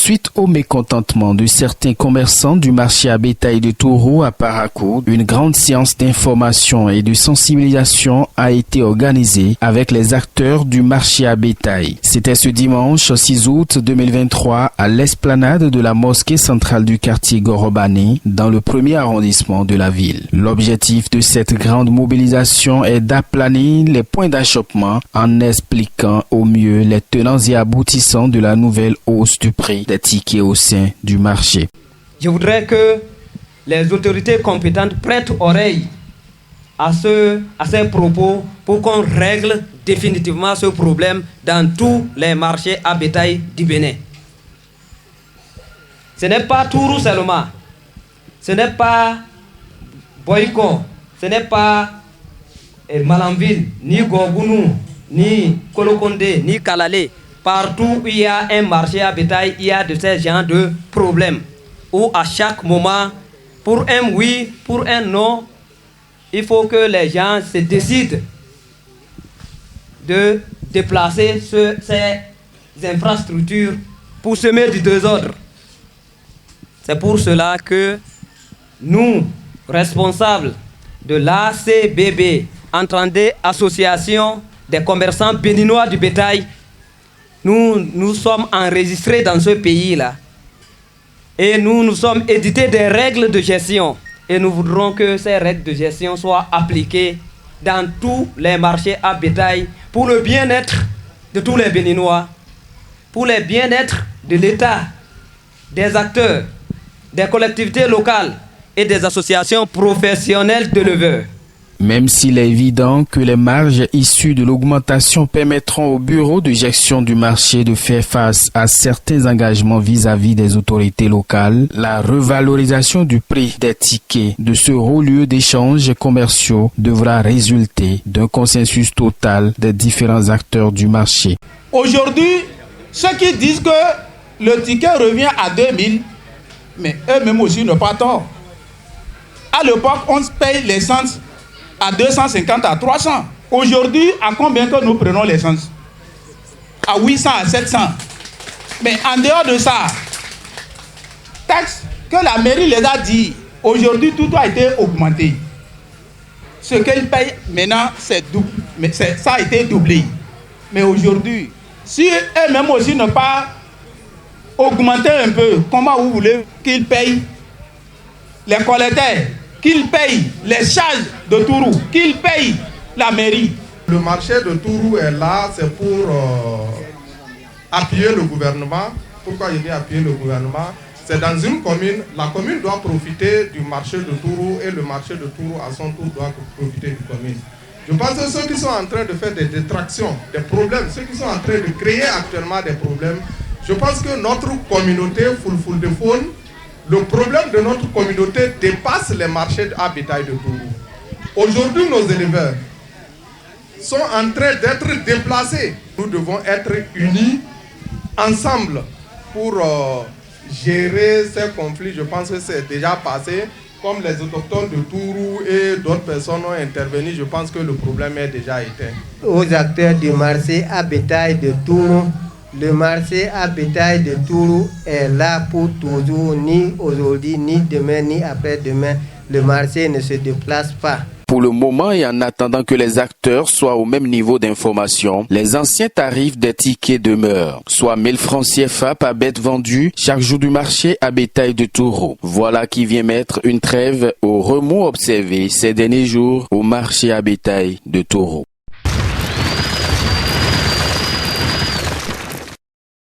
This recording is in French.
Suite au mécontentement de certains commerçants du marché à bétail de Touro à Parakou, une grande séance d'information et de sensibilisation a été organisée avec les acteurs du marché à bétail. C'était ce dimanche 6 août 2023 à l'esplanade de la mosquée centrale du quartier Gorobane dans le premier arrondissement de la ville. L'objectif de cette grande mobilisation est d'aplanir les points d'achoppement en expliquant au mieux les tenants et aboutissants de la nouvelle hausse du prix des tickets au sein du marché. Je voudrais que les autorités compétentes prêtent oreille à ces propos pour qu'on règle définitivement ce problème dans tous les marchés à bétail du Bénin. Ce n'est pas Touro seulement, ce n'est pas Boyko, ce n'est pas Malanville, ni Gorgounou, ni Kolokonde, ni Kalale. Partout où il y a un marché à bétail, il y a de ces genres de problèmes. Où à chaque moment, pour un oui, pour un non, il faut que les gens se décident de déplacer ces infrastructures pour semer du désordre. C'est pour cela que nous, responsables de l'ACBB, entendez Association des commerçants béninois du bétail, nous sommes enregistrés dans ce pays-là. Et nous sommes édités des règles de gestion. Et nous voudrons que ces règles de gestion soient appliquées dans tous les marchés à bétail pour le bien-être de tous les Béninois, pour le bien-être de l'État, des acteurs, des collectivités locales et des associations professionnelles d'éleveurs. Même s'il est évident que les marges issues de l'augmentation permettront au bureau de gestion du marché de faire face à certains engagements vis-à-vis des autorités locales, la revalorisation du prix des tickets de ce haut lieu d'échanges commerciaux devra résulter d'un consensus total des différents acteurs du marché. Aujourd'hui, ceux qui disent que le ticket revient à 2000, mais eux-mêmes aussi n'ont pas tort. À l'époque, on paye l'essence à 250 à 300. Aujourd'hui, à combien que nous prenons l'essence? À 800 à 700. Mais en dehors de ça, taxe que la mairie les a dit, aujourd'hui tout a été augmenté. Ce qu'elle paye maintenant, c'est double. Mais ça a été doublé. Mais aujourd'hui, si eux-mêmes aussi n'ont pas augmenté un peu, comment vous voulez qu'ils payent les collecteurs, qu'ils payent les charges de Touro, qu'ils payent la mairie? Le marché de Touro est là, c'est pour appuyer le gouvernement. Pourquoi je dis appuyer le gouvernement? C'est dans une commune, la commune doit profiter du marché de Touro et le marché de Touro à son tour doit profiter du commune. Je pense que ceux qui sont en train de faire des détractions, des problèmes, ceux qui sont en train de créer actuellement des problèmes, je pense que notre communauté, Fulful de Faune, le problème de notre communauté dépasse les marchés à bétail de Touro. Aujourd'hui, nos éleveurs sont en train d'être déplacés. Nous devons être unis ensemble pour gérer ces conflits. Je pense que c'est déjà passé. Comme les autochtones de Touro et d'autres personnes ont intervenu, je pense que le problème est déjà éteint. Aux acteurs du marché à bétail de Touro, le marché à bétail de Touro est là pour toujours, ni aujourd'hui, ni demain, ni après-demain. Le marché ne se déplace pas. Pour le moment et en attendant que les acteurs soient au même niveau d'information, les anciens tarifs des tickets demeurent, soit 1000 francs CFA par bête vendue chaque jour du marché à bétail de Touro. Voilà qui vient mettre une trêve aux remous observés ces derniers jours au marché à bétail de Touro.